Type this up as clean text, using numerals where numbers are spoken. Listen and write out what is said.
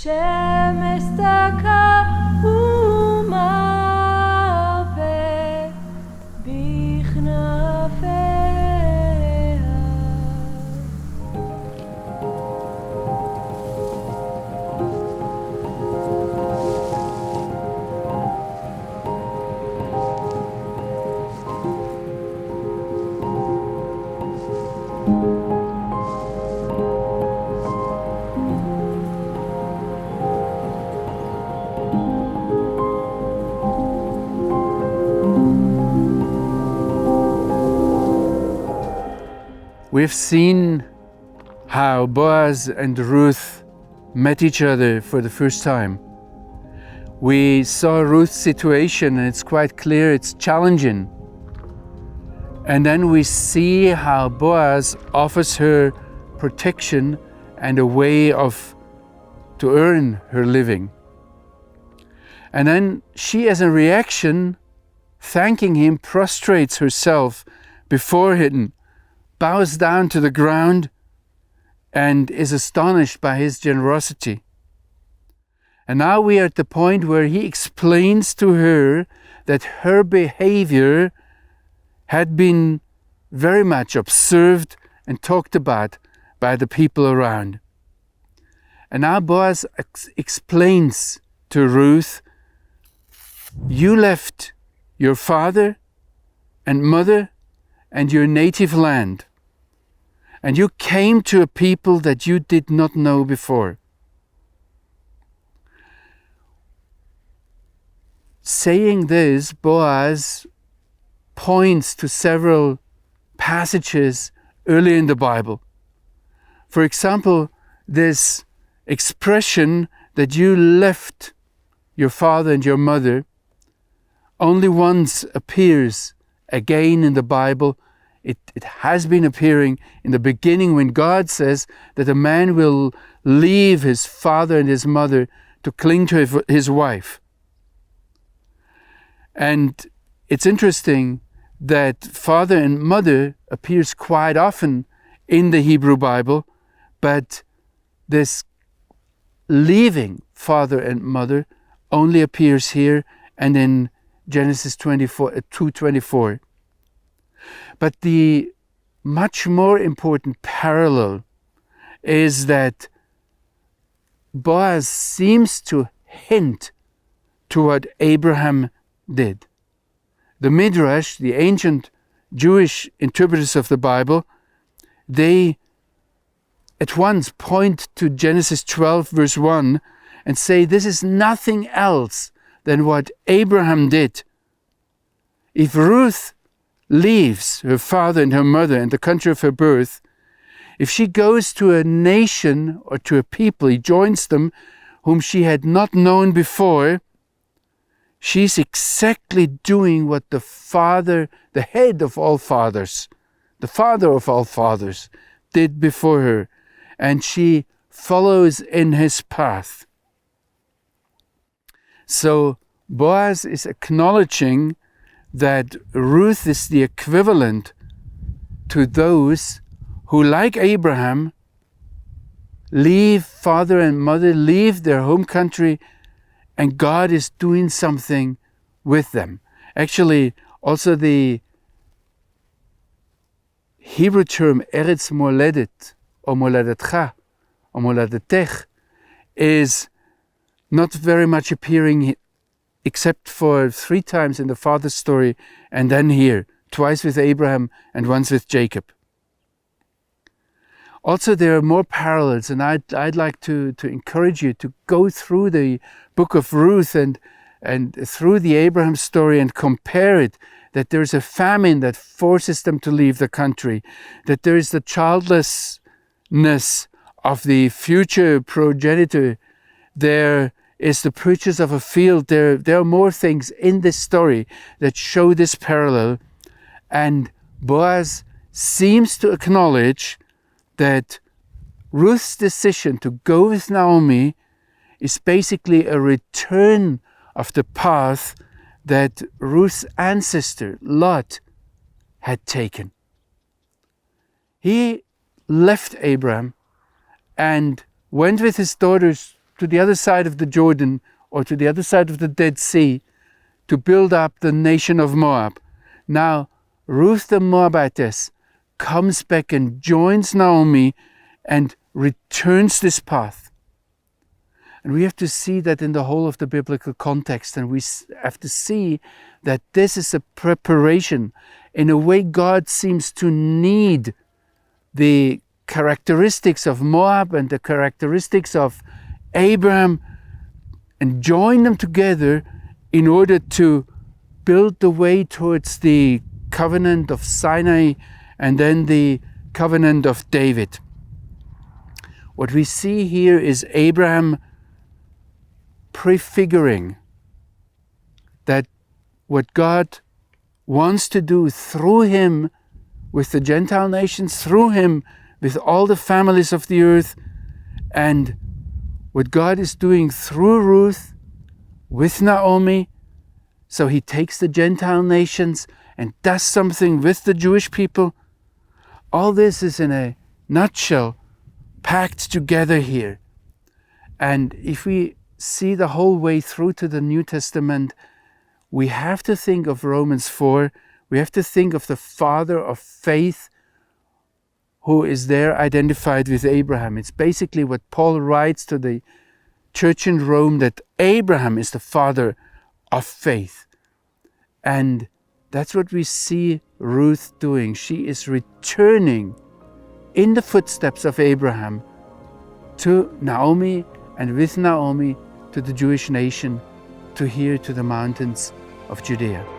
שמש דקה ומרפא בכנפיה. We've seen how Boaz and Ruth met each other for the first time. We saw Ruth's situation, and it's quite clear it's challenging. And then we see how Boaz offers her protection and a way to earn her living. And then she, as a reaction, thanking him, prostrates herself before him, bows down to the ground, and is astonished by his generosity. And now we are at the point where he explains to her that her behavior had been very much observed and talked about by the people around. And now Boaz explains to Ruth, you left your father and mother and your native land, and you came to a people that you did not know before. Saying this, Boaz points to several passages early in the Bible. For example, this expression that you left your father and your mother only once appears again in the Bible. It has been appearing in the beginning when God says that a man will leave his father and his mother to cling to his wife. And it's interesting that father and mother appears quite often in the Hebrew Bible, but this leaving father and mother only appears here and in Genesis 2:24. But the much more important parallel is that Boaz seems to hint to what Abraham did. The Midrash, the ancient Jewish interpreters of the Bible, they at once point to Genesis 12 verse 1 and say this is nothing else than what Abraham did. If Ruth leaves her father and her mother and the country of her birth, if she goes to a nation or to a people, he joins them, whom she had not known before, she's exactly doing what the father, the head of all fathers, the father of all fathers, did before her, and she follows in his path. So Boaz is acknowledging that Ruth is the equivalent to those who, like Abraham, leave father and mother, leave their home country, and God is doing something with them. Actually, also the Hebrew term Eretz Moledet, or Moledetcha, or Moledetech, is not very much appearing except for 3 times in the father's story, and then here, twice with Abraham and once with Jacob. Also, there are more parallels, and I'd like to encourage you to go through the Book of Ruth and through the Abraham story and compare it, that there's a famine that forces them to leave the country, that there is the childlessness of the future progenitor, there is the purchase of a field. There are more things in this story that show this parallel, and Boaz seems to acknowledge that Ruth's decision to go with Naomi is basically a return of the path that Ruth's ancestor, Lot, had taken. He left Abraham and went with his daughters to the other side of the Jordan or to the other side of the Dead Sea to build up the nation of Moab. Now, Ruth the Moabitess comes back and joins Naomi and returns this path. And we have to see that in the whole of the biblical context, and we have to see that this is a preparation. In a way, God seems to need the characteristics of Moab and the characteristics of Abraham and join them together in order to build the way towards the covenant of Sinai and then the covenant of David. What we see here is Abraham prefiguring that what God wants to do through him with the Gentile nations, through him with all the families of the earth, and what God is doing through Ruth with Naomi. So he takes the Gentile nations and does something with the Jewish people. All this is in a nutshell packed together here. And if we see the whole way through to the New Testament, we have to think of Romans 4. We have to think of the father of faith who is there identified with Abraham. It's basically what Paul writes to the church in Rome, that Abraham is the father of faith. And that's what we see Ruth doing. She is returning in the footsteps of Abraham to Naomi, and with Naomi to the Jewish nation, to here to the mountains of Judea.